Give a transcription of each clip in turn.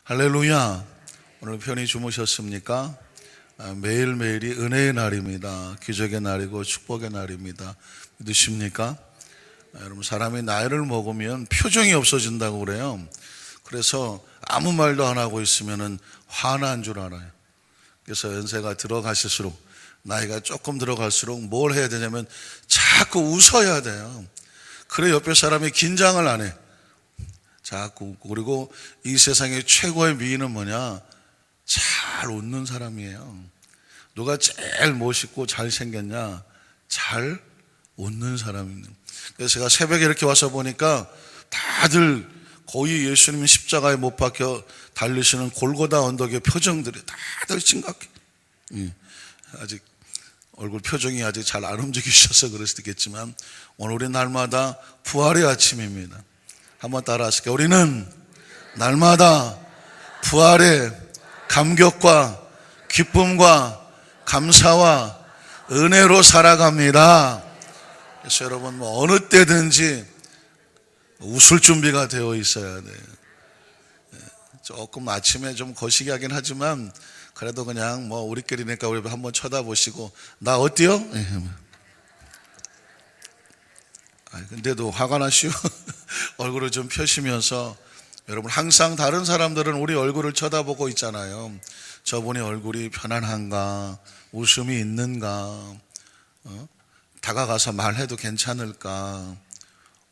할렐루야. 오늘 편히 주무셨습니까? 매일매일이 은혜의 날입니다. 기적의 날이고 축복의 날입니다. 믿으십니까? 여러분, 사람이 나이를 먹으면 표정이 없어진다고 그래요. 그래서 아무 말도 안 하고 있으면 화난 줄 알아요. 그래서 연세가 들어가실수록, 나이가 조금 들어갈수록 뭘 해야 되냐면 자꾸 웃어야 돼요. 그래 옆에 사람이 긴장을 안 해. 자꾸 웃고. 그리고 이 세상의 최고의 미인은 뭐냐? 잘 웃는 사람이에요. 누가 제일 멋있고 잘생겼냐? 잘 웃는 사람입니다. 그래서 제가 새벽에 이렇게 와서 보니까 다들 거의 예수님 십자가에 못 박혀 달리시는 골고다 언덕의 표정들이 다들 심각해. 아직 얼굴 표정이 아직 잘 안 움직이셔서 그럴 수도 있겠지만, 오늘 우리 날마다 부활의 아침입니다. 한번 따라 하실게요. 우리는 날마다 부활의 감격과 기쁨과 감사와 은혜로 살아갑니다. 그래서 여러분, 어느 때든지 웃을 준비가 되어 있어야 돼요. 조금 아침에 좀 거시기 하긴 하지만 그래도 그냥 우리끼리니까 우리 한번 쳐다보시고, 나 어때요? 근데도 화가 나시오? 얼굴을 좀 펴시면서, 여러분, 항상 다른 사람들은 우리 얼굴을 쳐다보고 있잖아요. 저분의 얼굴이 편안한가, 웃음이 있는가, 다가가서 말해도 괜찮을까.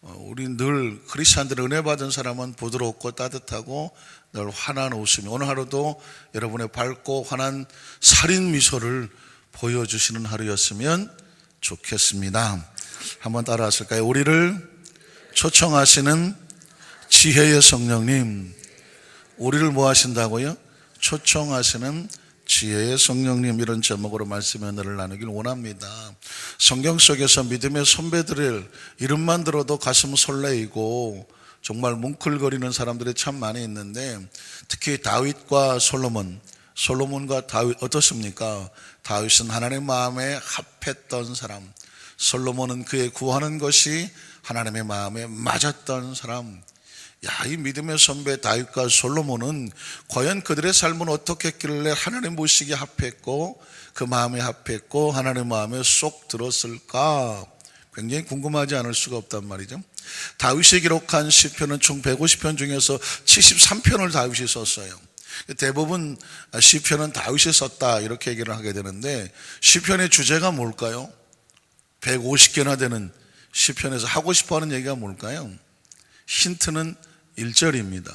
우리 늘 크리스찬들 은혜 받은 사람은 부드럽고 따뜻하고 늘 환한 웃음이, 오늘 하루도 여러분의 밝고 환한 살인 미소를 보여주시는 하루였으면 좋겠습니다. 한번 따라 하실까요? 우리를 초청하시는 지혜의 성령님. 우리를 뭐 하신다고요? 초청하시는 지혜의 성령님. 이런 제목으로 말씀의 은혜를 나누길 원합니다. 성경 속에서 믿음의 선배들의 이름만 들어도 가슴 설레이고 정말 뭉클거리는 사람들이 참 많이 있는데, 특히 다윗과 솔로몬과 다윗 어떻습니까? 다윗은 하나님의 마음에 합했던 사람, 솔로몬은 그의 구하는 것이 하나님의 마음에 맞았던 사람. 이 믿음의 선배 다윗과 솔로몬은 과연 그들의 삶은 어떻게 했길래 하나님 보시기에 합했고 그 마음에 합했고 하나님 마음에 쏙 들었을까? 굉장히 궁금하지 않을 수가 없단 말이죠. 다윗이 기록한 시편은 총 150편 중에서 73편을 다윗이 썼어요. 대부분 시편은 다윗이 썼다 이렇게 얘기를 하게 되는데, 시편의 주제가 뭘까요? 150개나 되는 시편에서 하고 싶어하는 얘기가 뭘까요? 힌트는 1절입니다.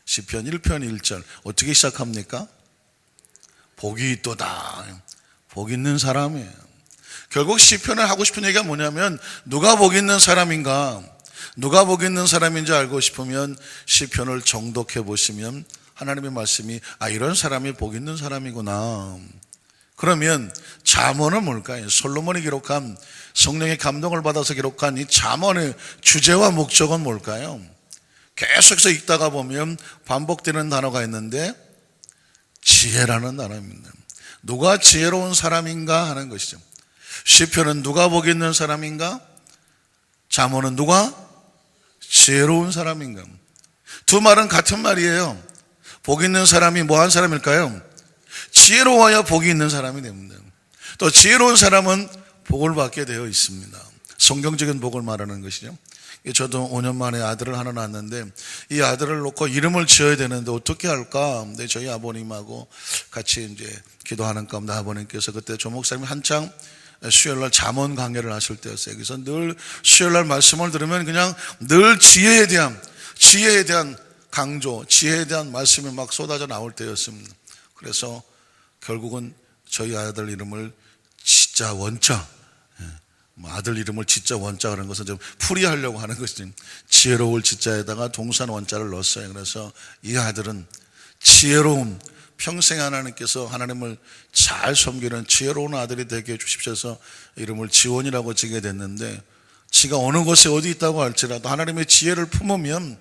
시편 1편 1절 어떻게 시작합니까? 복이 있도다. 복 있는 사람이에요. 결국 시편을 하고 싶은 얘기가 뭐냐면, 누가 복 있는 사람인가, 누가 복 있는 사람인지 알고 싶으면 시편을 정독해 보시면 하나님의 말씀이 이런 사람이 복 있는 사람이구나. 그러면 잠언은 뭘까요? 솔로몬이 기록한, 성령의 감동을 받아서 기록한 이 잠언의 주제와 목적은 뭘까요? 계속해서 읽다가 보면 반복되는 단어가 있는데, 지혜라는 단어입니다. 누가 지혜로운 사람인가 하는 것이죠. 시편은 누가 복 있는 사람인가? 잠언은 누가 지혜로운 사람인가? 두 말은 같은 말이에요. 복 있는 사람이 뭐한 사람일까요? 지혜로워야 복이 있는 사람이 됩니다. 또 지혜로운 사람은 복을 받게 되어 있습니다. 성경적인 복을 말하는 것이죠. 저도 5년 만에 아들을 하나 낳았는데, 이 아들을 놓고 이름을 지어야 되는데 어떻게 할까? 근데 저희 아버님하고 같이 이제 기도하는 가운데 아버님께서, 그때 조 목사님이 한창 수요일날 잠언 강해를 하실 때였어요. 그래서 늘 수요일날 말씀을 들으면 그냥 늘 지혜에 대한 강조, 지혜에 대한 말씀이 막 쏟아져 나올 때였습니다. 그래서 결국은 저희 아들 이름을 지자 원자, 아들 이름을 지자 원자 하는 것은 좀 풀이하려고 하는 것이죠. 지혜로울 지자에다가 동산 원자를 넣었어요. 그래서 이 아들은 지혜로움, 평생 하나님께서 하나님을 잘 섬기는 지혜로운 아들이 되게 해주십시오 해서 이름을 지원이라고 지게 됐는데, 지가 어느 곳에 어디 있다고 할지라도 하나님의 지혜를 품으면,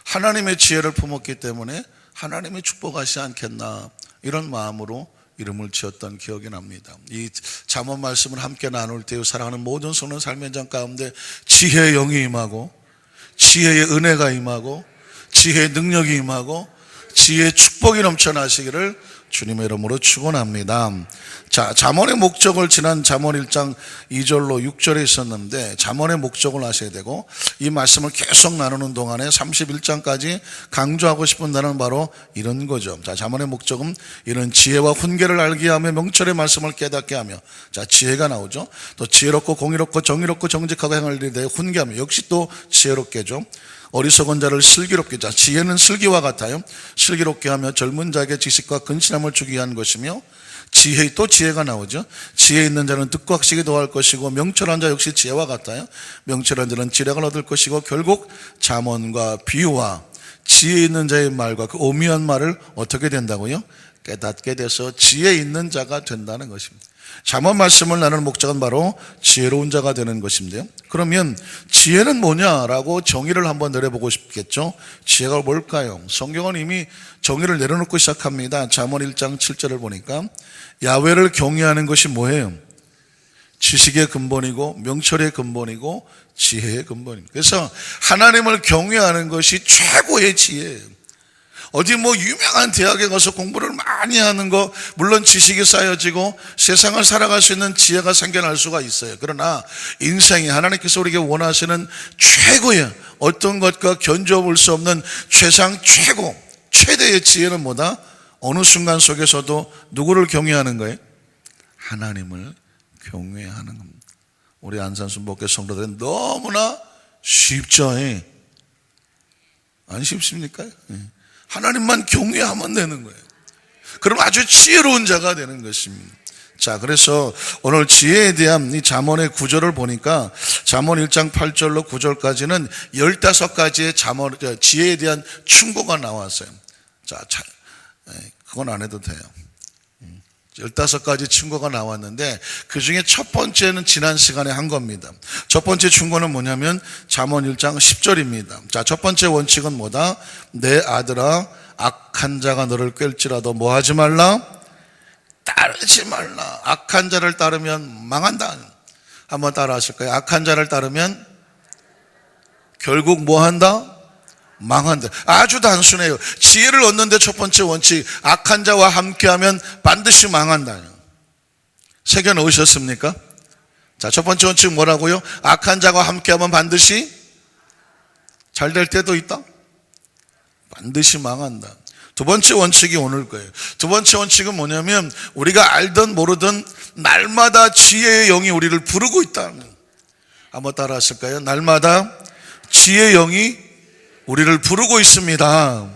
하나님의 지혜를 품었기 때문에 하나님이 축복하시지 않겠나, 이런 마음으로 이름을 지었던 기억이 납니다. 이 잠언 말씀을 함께 나눌 때 사랑하는 모든 성도는 삶의 현장 가운데 지혜의 영이 임하고, 지혜의 은혜가 임하고, 지혜의 능력이 임하고, 지혜의 축복이 넘쳐나시기를 주님의 이름으로 축원합니다. 자, 잠언의 목적을 지난 잠언 1장 2절로 6절에 있었는데 잠언의 목적을 아셔야 되고, 이 말씀을 계속 나누는 동안에 31장까지 강조하고 싶은 단어는 바로 이런 거죠. 자, 잠언의 목적은 이런 지혜와 훈계를 알게 하며 명철의 말씀을 깨닫게 하며, 자, 지혜가 나오죠. 또 지혜롭고 공의롭고 정의롭고 정직하고 행할 일에 대해 훈계하며, 역시 또 지혜롭게죠. 어리석은 자를 슬기롭게, 자, 지혜는 슬기와 같아요. 슬기롭게 하며 젊은 자에게 지식과 근신함을 주기 위한 것이며, 지혜, 또 지혜가 나오죠. 지혜 있는 자는 뜻과 학식이 더할 것이고, 명철한 자 역시 지혜와 같아요. 명철한 자는 지략을 얻을 것이고, 결국 잠언과 비유와 지혜 있는 자의 말과 그 오묘한 말을 어떻게 된다고요? 깨닫게 돼서 지혜 있는 자가 된다는 것입니다. 잠언 말씀을 나누는 목적은 바로 지혜로운 자가 되는 것인데요. 그러면 지혜는 뭐냐라고 정의를 한번 내려보고 싶겠죠. 지혜가 뭘까요? 성경은 이미 정의를 내려놓고 시작합니다. 잠언 1장 7절을 보니까 야훼를 경외하는 것이 뭐예요? 지식의 근본이고 명철의 근본이고 지혜의 근본입니다. 그래서 하나님을 경외하는 것이 최고의 지혜예요. 어디 뭐 유명한 대학에 가서 공부를 많이 하는 거, 물론 지식이 쌓여지고 세상을 살아갈 수 있는 지혜가 생겨날 수가 있어요. 그러나 인생에 하나님께서 우리에게 원하시는 최고의 어떤 것과 견뎌볼 수 없는 최고 최대의 지혜는 뭐다? 어느 순간 속에서도 누구를 경외하는 거예요? 하나님을 경외하는 겁니다. 우리 안산순 목회 성도들은 너무나 쉽죠. 안 쉽습니까? 하나님만 경외하면 되는 거예요. 그럼 아주 지혜로운 자가 되는 것입니다. 자, 그래서 오늘 지혜에 대한 이 잠언의 구절을 보니까 잠언 1장 8절로 9절까지는 15가지의 지혜에 대한 충고가 나왔어요. 자, 그건 안 해도 돼요. 15가지 충고가 나왔는데 그 중에 첫 번째는 지난 시간에 한 겁니다. 첫 번째 충고는 뭐냐면 잠언 1장 10절입니다. 자, 첫 번째 원칙은 뭐다? 내 아들아, 악한 자가 너를 꿰을지라도 뭐 하지 말라? 따르지 말라. 악한 자를 따르면 망한다. 한번 따라 하실까요? 악한 자를 따르면 결국 뭐 한다? 망한다. 아주 단순해요. 지혜를 얻는데 첫 번째 원칙, 악한 자와 함께하면 반드시 망한다. 새겨 놓으셨습니까? 자, 첫 번째 원칙 뭐라고요? 악한 자와 함께하면 반드시 잘 될 때도 있다. 반드시 망한다. 두 번째 원칙이 오늘 거예요. 두 번째 원칙은 뭐냐면 우리가 알든 모르든 날마다 지혜의 영이 우리를 부르고 있다. 한번 따라 하실까요? 날마다 지혜의 영이 우리를 부르고 있습니다.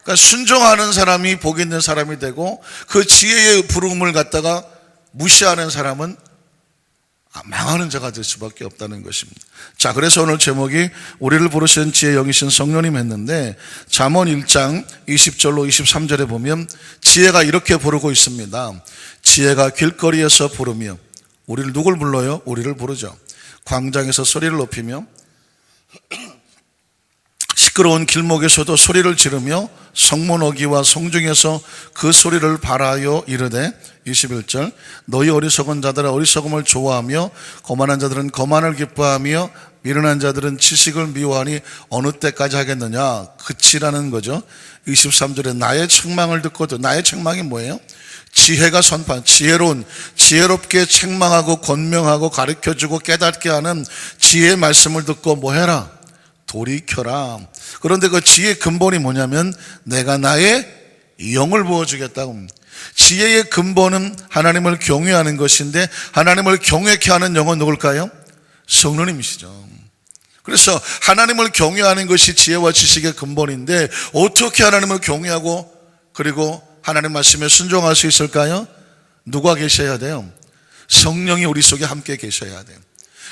그러니까 순종하는 사람이 복 있는 사람이 되고 그 지혜의 부름을 갖다가 무시하는 사람은 망하는 자가 될 수밖에 없다는 것입니다. 자, 그래서 오늘 제목이 우리를 부르신 지혜의 영이신 성령님 했는데 잠언 1장 20절로 23절에 보면 지혜가 이렇게 부르고 있습니다. 지혜가 길거리에서 부르며, 우리를 누굴 불러요? 우리를 부르죠. 광장에서 소리를 높이며 시끄러운 길목에서도 소리를 지르며 성문 어귀와 성중에서 그 소리를 발하여 이르되 21절 너희 어리석은 자들아 어리석음을 좋아하며 거만한 자들은 거만을 기뻐하며 미련한 자들은 지식을 미워하니 어느 때까지 하겠느냐. 그치라는 거죠. 23절에 나의 책망을 듣고도, 나의 책망이 뭐예요? 지혜가 선포한 지혜롭게 책망하고 권명하고 가르쳐주고 깨닫게 하는 지혜의 말씀을 듣고 뭐 해라? 돌이켜라. 그런데 그 지혜의 근본이 뭐냐면 내가 나의 영을 부어주겠다고. 지혜의 근본은 하나님을 경외하는 것인데 하나님을 경외케 하는 영은 누굴까요? 성령님이시죠. 그래서 하나님을 경외하는 것이 지혜와 지식의 근본인데 어떻게 하나님을 경외하고 그리고 하나님 말씀에 순종할 수 있을까요? 누가 계셔야 돼요? 성령이 우리 속에 함께 계셔야 돼요.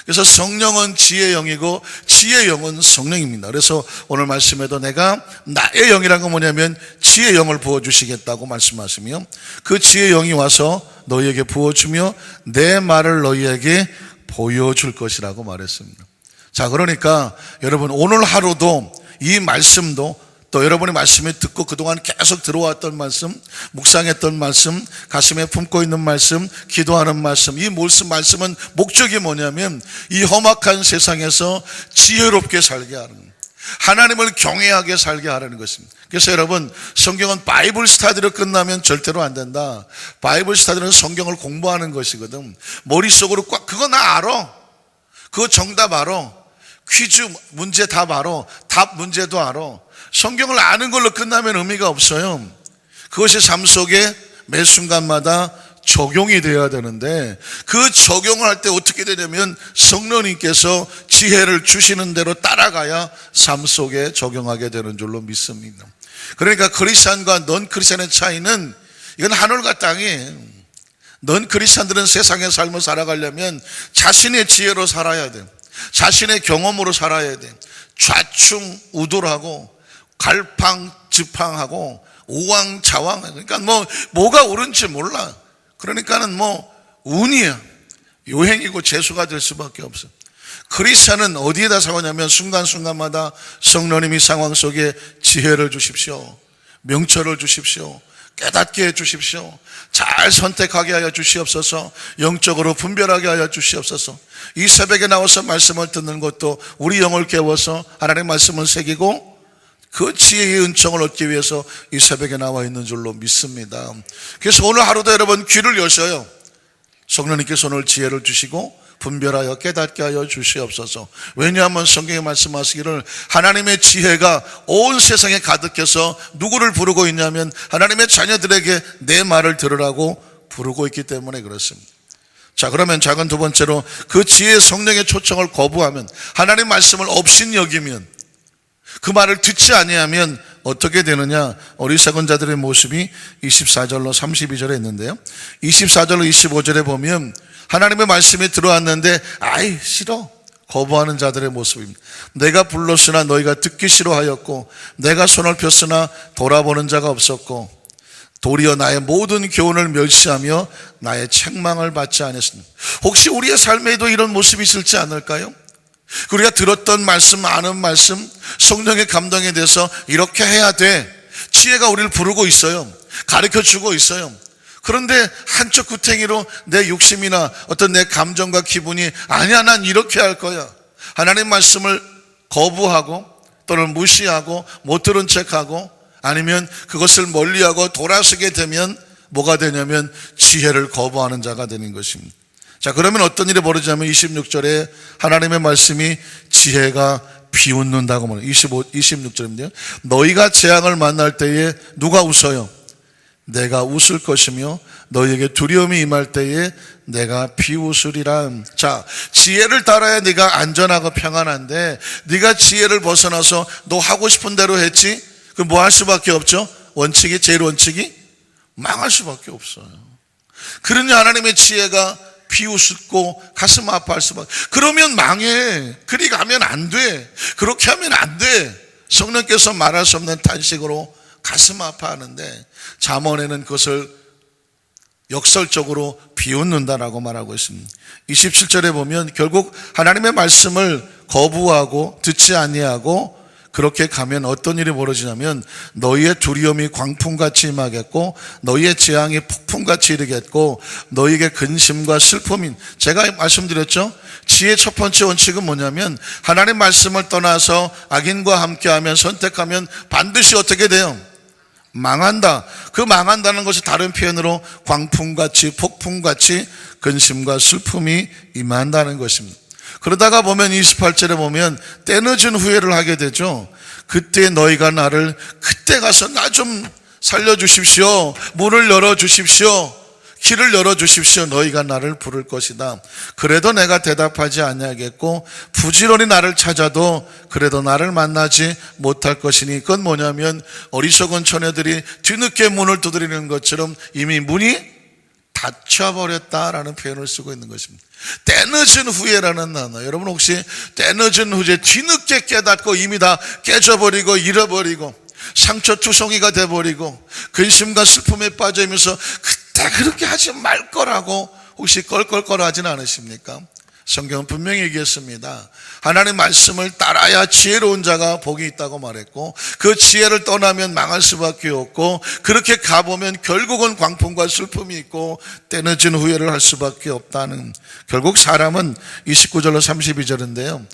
그래서 성령은 지혜의 영이고 지혜의 영은 성령입니다. 그래서 오늘 말씀에도 내가 나의 영이란 건 뭐냐면 지혜의 영을 부어주시겠다고 말씀하시며 그 지혜의 영이 와서 너희에게 부어주며 내 말을 너희에게 보여줄 것이라고 말했습니다. 자, 그러니까 여러분 오늘 하루도 이 말씀도 또 여러분의 말씀을 듣고 그동안 계속 들어왔던 말씀, 묵상했던 말씀, 가슴에 품고 있는 말씀, 기도하는 말씀, 이 말씀은 목적이 뭐냐면 이 험악한 세상에서 지혜롭게 살게 하는, 하나님을 경외하게 살게 하라는 것입니다. 그래서 여러분, 성경은 바이블 스타디로 끝나면 절대로 안 된다. 바이블 스타디는 성경을 공부하는 것이거든. 머릿속으로 꽉, 그거 나 알아. 그거 정답 알아. 퀴즈 문제 답 알아. 답 문제도 알아. 성경을 아는 걸로 끝나면 의미가 없어요. 그것이 삶 속에 매 순간마다 적용이 되어야 되는데, 그 적용을 할 때 어떻게 되냐면 성령님께서 지혜를 주시는 대로 따라가야 삶 속에 적용하게 되는 줄로 믿습니다. 그러니까 크리스찬과 넌 크리스찬의 차이는, 이건 하늘과 땅이에요. 넌 크리스찬들은 세상의 삶을 살아가려면 자신의 지혜로 살아야 돼. 자신의 경험으로 살아야 돼. 좌충우돌하고 갈팡질팡하고 오왕좌왕, 그러니까 뭐가 옳은지 몰라. 그러니까는 운이야. 요행이고 재수가 될 수밖에 없어. 크리스찬은 어디에다 사고냐면 순간순간마다 성령님이 상황 속에 지혜를 주십시오. 명철을 주십시오. 깨닫게 해주십시오. 잘 선택하게 하여 주시옵소서. 영적으로 분별하게 하여 주시옵소서. 이 새벽에 나와서 말씀을 듣는 것도 우리 영을 깨워서 하나님의 말씀을 새기고 그 지혜의 은총을 얻기 위해서 이 새벽에 나와 있는 줄로 믿습니다. 그래서 오늘 하루도 여러분 귀를 여셔요. 성령님께서 오늘 지혜를 주시고 분별하여 깨닫게 하여 주시옵소서. 왜냐하면 성경에 말씀하시기를 하나님의 지혜가 온 세상에 가득해서 누구를 부르고 있냐면 하나님의 자녀들에게 내 말을 들으라고 부르고 있기 때문에 그렇습니다. 자, 그러면 작은 두 번째로, 그 지혜의 성령의 초청을 거부하면, 하나님 말씀을 업신여기면, 그 말을 듣지 아니하면 어떻게 되느냐? 어리석은 자들의 모습이 24절로 32절에 있는데요, 24절로 25절에 보면 하나님의 말씀이 들어왔는데 아이 싫어, 거부하는 자들의 모습입니다. 내가 불렀으나 너희가 듣기 싫어하였고, 내가 손을 폈으나 돌아보는 자가 없었고, 도리어 나의 모든 교훈을 멸시하며 나의 책망을 받지 않았습니다. 혹시 우리의 삶에도 이런 모습이 있을지 않을까요? 우리가 들었던 말씀, 아는 말씀, 성령의 감동에 대해서 이렇게 해야 돼, 지혜가 우리를 부르고 있어요. 가르쳐주고 있어요. 그런데 한쪽 구탱이로 내 욕심이나 어떤 내 감정과 기분이 아니야, 난 이렇게 할 거야. 하나님 말씀을 거부하고 또는 무시하고 못 들은 척하고 아니면 그것을 멀리하고 돌아서게 되면 뭐가 되냐면 지혜를 거부하는 자가 되는 것입니다. 자, 그러면 어떤 일이 벌어지냐면 26절에 하나님의 말씀이 지혜가 비웃는다고 말해요. 26절인데요. 너희가 재앙을 만날 때에 누가 웃어요? 내가 웃을 것이며 너희에게 두려움이 임할 때에 내가 비웃으리라. 자, 지혜를 따라야 네가 안전하고 평안한데, 네가 지혜를 벗어나서 너 하고 싶은 대로 했지? 그럼 뭐 할 수밖에 없죠? 원칙이, 제일 원칙이 망할 수밖에 없어요. 그러니 하나님의 지혜가 비웃고 가슴 아파할 수밖에. 그러면 망해. 그리 가면 안 돼. 그렇게 하면 안 돼. 성령께서 말할 수 없는 탄식으로 가슴 아파하는데, 잠언에는 그것을 역설적으로 비웃는다라고 말하고 있습니다. 27절에 보면 결국 하나님의 말씀을 거부하고 듣지 아니하고 그렇게 가면 어떤 일이 벌어지냐면 너희의 두려움이 광풍같이 임하겠고 너희의 재앙이 폭풍같이 이르겠고 너희에게 근심과 슬픔이. 제가 말씀드렸죠, 지혜의 첫 번째 원칙은 뭐냐면 하나님 말씀을 떠나서 악인과 함께하면, 선택하면 반드시 어떻게 돼요? 망한다. 그 망한다는 것이 다른 표현으로 광풍같이, 폭풍같이 근심과 슬픔이 임한다는 것입니다. 그러다가 보면 28절에 보면 때늦은 후회를 하게 되죠. 그때 너희가 나를, 그때 가서 나 좀 살려주십시오, 문을 열어주십시오, 길을 열어주십시오, 너희가 나를 부를 것이다. 그래도 내가 대답하지 아니하겠고 부지런히 나를 찾아도 그래도 나를 만나지 못할 것이니. 그건 뭐냐면 어리석은 처녀들이 뒤늦게 문을 두드리는 것처럼 이미 문이 닫혀버렸다라는 표현을 쓰고 있는 것입니다. 때늦은 후회라는 단어, 여러분 혹시 때늦은 후회, 뒤늦게 깨닫고 이미 다 깨져버리고 잃어버리고 상처투성이가 돼버리고 근심과 슬픔에 빠져있면서 그때 그렇게 하지 말 거라고 혹시 껄껄거려 하진 않으십니까? 성경은 분명히 얘기했습니다. 하나님 말씀을 따라야 지혜로운 자가 복이 있다고 말했고, 그 지혜를 떠나면 망할 수밖에 없고, 그렇게 가보면 결국은 광풍과 슬픔이 있고 때늦은 후회를 할 수밖에 없다는. 결국 사람은 29절로 32절인데요,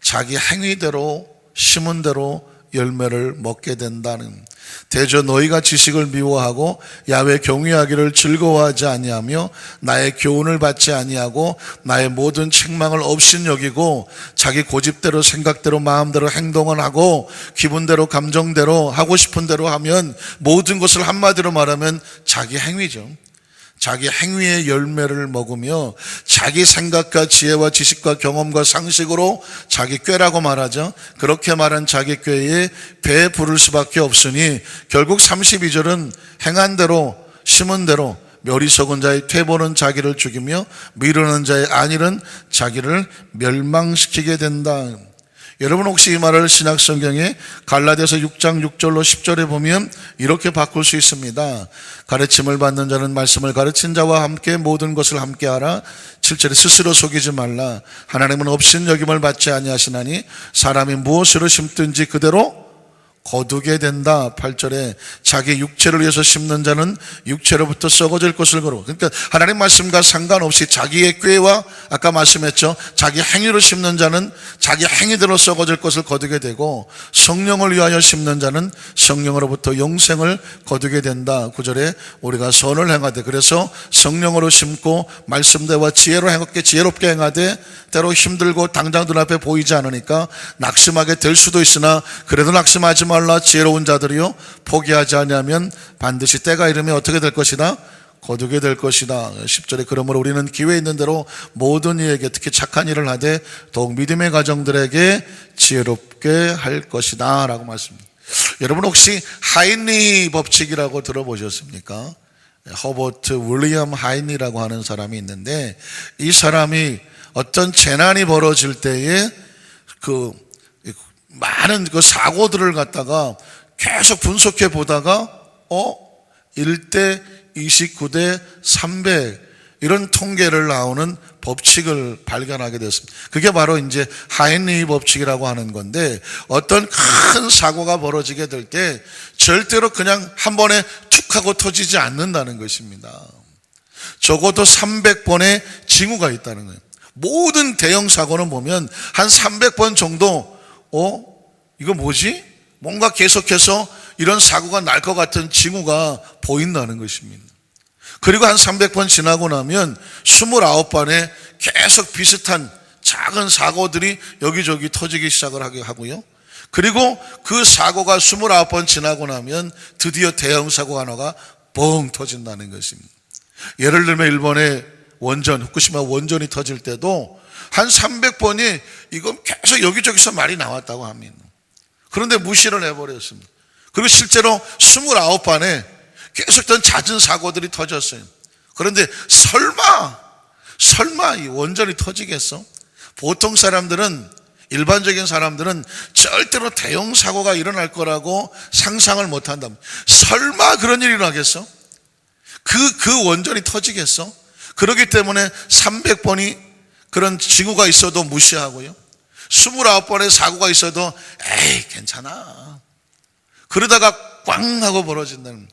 자기 행위대로 심은 대로 열매를 먹게 된다는. 대저 너희가 지식을 미워하고 야훼 경외하기를 즐거워하지 아니하며 나의 교훈을 받지 아니하고 나의 모든 책망을 업신여기고 자기 고집대로 생각대로 마음대로 행동을 하고 기분대로 감정대로 하고 싶은 대로 하면 모든 것을 한마디로 말하면 자기 행위죠. 자기 행위의 열매를 먹으며 자기 생각과 지혜와 지식과 경험과 상식으로 자기 꾀라고 말하죠. 그렇게 말한 자기 꾀에 배에 부를 수밖에 없으니 결국 32절은 행한 대로 심은 대로 멸이 속은 자의 퇴보는 자기를 죽이며 미루는 자의 안일은 자기를 멸망시키게 된다. 여러분 혹시 이 말을 신약성경에 갈라디아서 6장 6절로 10절에 보면 이렇게 바꿀 수 있습니다. 가르침을 받는 자는 말씀을 가르친 자와 함께 모든 것을 함께하라. 7절에 스스로 속이지 말라. 하나님은 업신여김을 받지 아니하시나니 사람이 무엇으로 심든지 그대로 거두게 된다. 8절에 자기 육체를 위해서 심는 자는 육체로부터 썩어질 것을 거로. 그러니까 하나님 말씀과 상관없이 자기의 꾀와 아까 말씀했죠, 자기 행위로 심는 자는 자기 행위대로 썩어질 것을 거두게 되고 성령을 위하여 심는 자는 성령으로부터 영생을 거두게 된다. 9절에 우리가 선을 행하되, 그래서 성령으로 심고 말씀대와 지혜롭게 행하되 때로 힘들고 당장 눈앞에 보이지 않으니까 낙심하게 될 수도 있으나 그래도 낙심하지 말라. 지혜로운 자들이요 포기하지 아니하면 반드시 때가 이르면 어떻게 될 것이다? 거두게 될 것이다. 10절에 그러므로 우리는 기회 있는 대로 모든 이에게 특히 착한 일을 하되 더욱 믿음의 가정들에게 지혜롭게 할 것이다 라고 말씀합니다. 여러분 혹시 하인리 법칙이라고 들어보셨습니까? 허버트 윌리엄 하인리라고 하는 사람이 있는데, 이 사람이 어떤 재난이 벌어질 때에 많은 사고들을 갖다가 계속 분석해 보다가 1대 29대 300 이런 통계를 나오는 법칙을 발견하게 됐습니다. 그게 바로 이제 하인리 법칙이라고 하는 건데, 어떤 큰 사고가 벌어지게 될 때 절대로 그냥 한 번에 툭 하고 터지지 않는다는 것입니다. 적어도 300번의 징후가 있다는 거예요. 모든 대형 사고는 보면 한 300번 정도 이거 뭐지? 뭔가 계속해서 이런 사고가 날 것 같은 징후가 보인다는 것입니다. 그리고 한 300번 지나고 나면 29번에 계속 비슷한 작은 사고들이 여기저기 터지기 시작을 하게 하고요. 그리고 그 사고가 29번 지나고 나면 드디어 대형 사고 하나가 뻥 터진다는 것입니다. 예를 들면 일본의 후쿠시마 원전이 터질 때도 한 300번이 이건 계속 여기저기서 말이 나왔다고 합니다. 그런데 무시를 해버렸습니다. 그리고 실제로 29번에 계속된 잦은 사고들이 터졌어요. 그런데 설마 이 원전이 터지겠어? 보통 사람들은, 일반적인 사람들은 절대로 대형 사고가 일어날 거라고 상상을 못 한다. 설마 그런 일이 일어나겠어? 그 원전이 터지겠어? 그렇기 때문에 300번이 그런 징후가 있어도 무시하고요, 29번의 사고가 있어도 에이 괜찮아, 그러다가 꽝 하고 벌어진다는,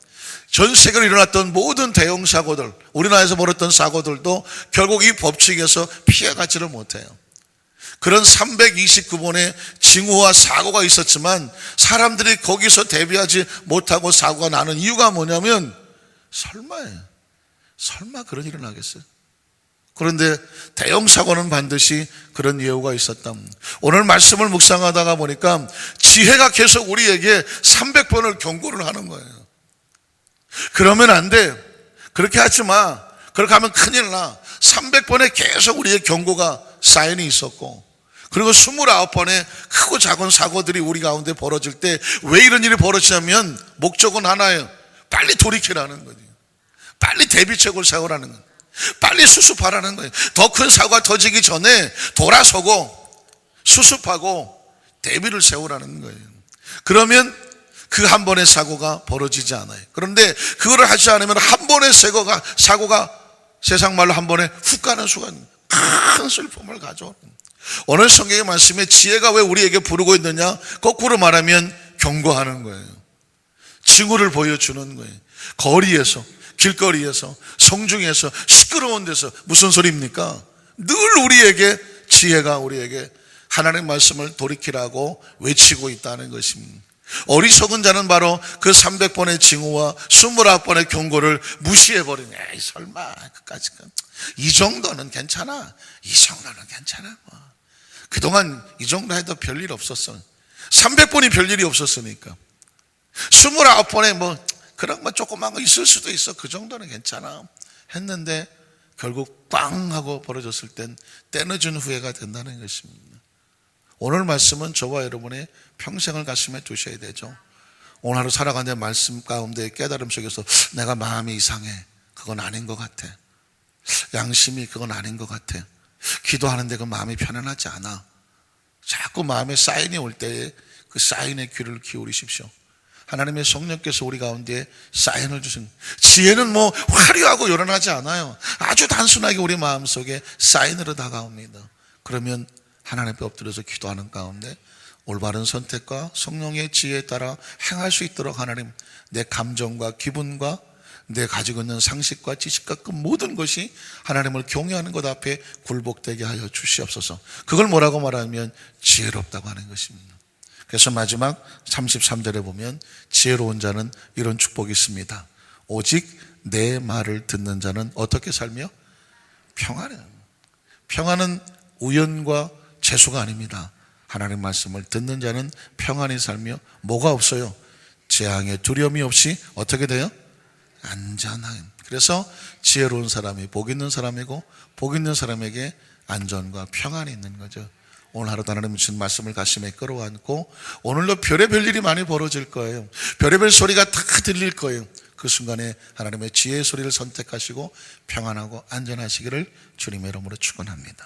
전 세계로 일어났던 모든 대형 사고들, 우리나라에서 벌었던 사고들도 결국 이 법칙에서 피해가지를 못해요. 그런 329번의 징후와 사고가 있었지만 사람들이 거기서 대비하지 못하고 사고가 나는 이유가 뭐냐면 설마 그런 일이 나겠어요? 그런데 대형 사고는 반드시 그런 예우가 있었다. 오늘 말씀을 묵상하다가 보니까 지혜가 계속 우리에게 300번을 경고를 하는 거예요. 그러면 안 돼. 그렇게 하지 마. 그렇게 하면 큰일 나. 300번에 계속 우리의 경고가 사인이 있었고, 그리고 29번의 크고 작은 사고들이 우리 가운데 벌어질 때 왜 이런 일이 벌어지냐면 목적은 하나예요. 빨리 돌이키라는 거죠. 빨리 대비책을 세우라는 거예요. 빨리 수습하라는 거예요. 더 큰 사고가 터지기 전에 돌아서고 수습하고 대비를 세우라는 거예요. 그러면 그 한 번의 사고가 벌어지지 않아요. 그런데 그거를 하지 않으면 한 번의 사고가 세상 말로 한 번에 훅 가는 순간 큰 슬픔을 가져오는 거예요. 오늘 성경의 말씀에 지혜가 왜 우리에게 부르고 있느냐? 거꾸로 말하면 경고하는 거예요. 징후를 보여주는 거예요. 거리에서, 길거리에서, 성중에서, 시끄러운 데서. 무슨 소리입니까? 늘 우리에게 지혜가 우리에게 하나님의 말씀을 돌이키라고 외치고 있다는 것입니다. 어리석은 자는 바로 그 300번의 징후와 29번의 경고를 무시해버리네. 에이, 설마 그까지 이 정도는 괜찮아. 이 정도는 괜찮아. 뭐. 그동안 이 정도 해도 별일 없었어. 300번이 별일이 없었으니까. 29번에 뭐 그런 거 조그만 거 있을 수도 있어. 그 정도는 괜찮아 했는데 결국 빵 하고 벌어졌을 땐 때늦은 후회가 된다는 것입니다. 오늘 말씀은 저와 여러분의 평생을 가슴에 두셔야 되죠. 오늘 하루 살아가는 말씀 가운데 깨달음 속에서 내가 마음이 이상해. 그건 아닌 것 같아. 양심이 그건 아닌 것 같아. 기도하는데 그 마음이 편안하지 않아. 자꾸 마음에 사인이 올 때에 그 사인의 귀를 기울이십시오. 하나님의 성령께서 우리 가운데 사인을 주신, 지혜는 뭐 화려하고 요란하지 않아요. 아주 단순하게 우리 마음속에 사인으로 다가옵니다. 그러면 하나님 앞에 엎드려서 기도하는 가운데 올바른 선택과 성령의 지혜에 따라 행할 수 있도록 하나님, 내 감정과 기분과 내 가지고 있는 상식과 지식과 그 모든 것이 하나님을 경외하는 것 앞에 굴복되게 하여 주시옵소서. 그걸 뭐라고 말하면 지혜롭다고 하는 것입니다. 그래서 마지막 33절에 보면 지혜로운 자는 이런 축복이 있습니다. 오직 내 말을 듣는 자는 어떻게 살며? 평안해. 평안은 우연과 재수가 아닙니다. 하나님 말씀을 듣는 자는 평안히 살며 뭐가 없어요? 재앙의 두려움이 없이 어떻게 돼요? 안전한. 그래서 지혜로운 사람이 복 있는 사람이고 복 있는 사람에게 안전과 평안이 있는 거죠. 오늘 하루도 하나님 주신 말씀을 가슴에 끌어안고 오늘도 별의별 일이 많이 벌어질 거예요. 별의별 소리가 다 들릴 거예요. 그 순간에 하나님의 지혜의 소리를 선택하시고 평안하고 안전하시기를 주님의 이름으로 축원합니다.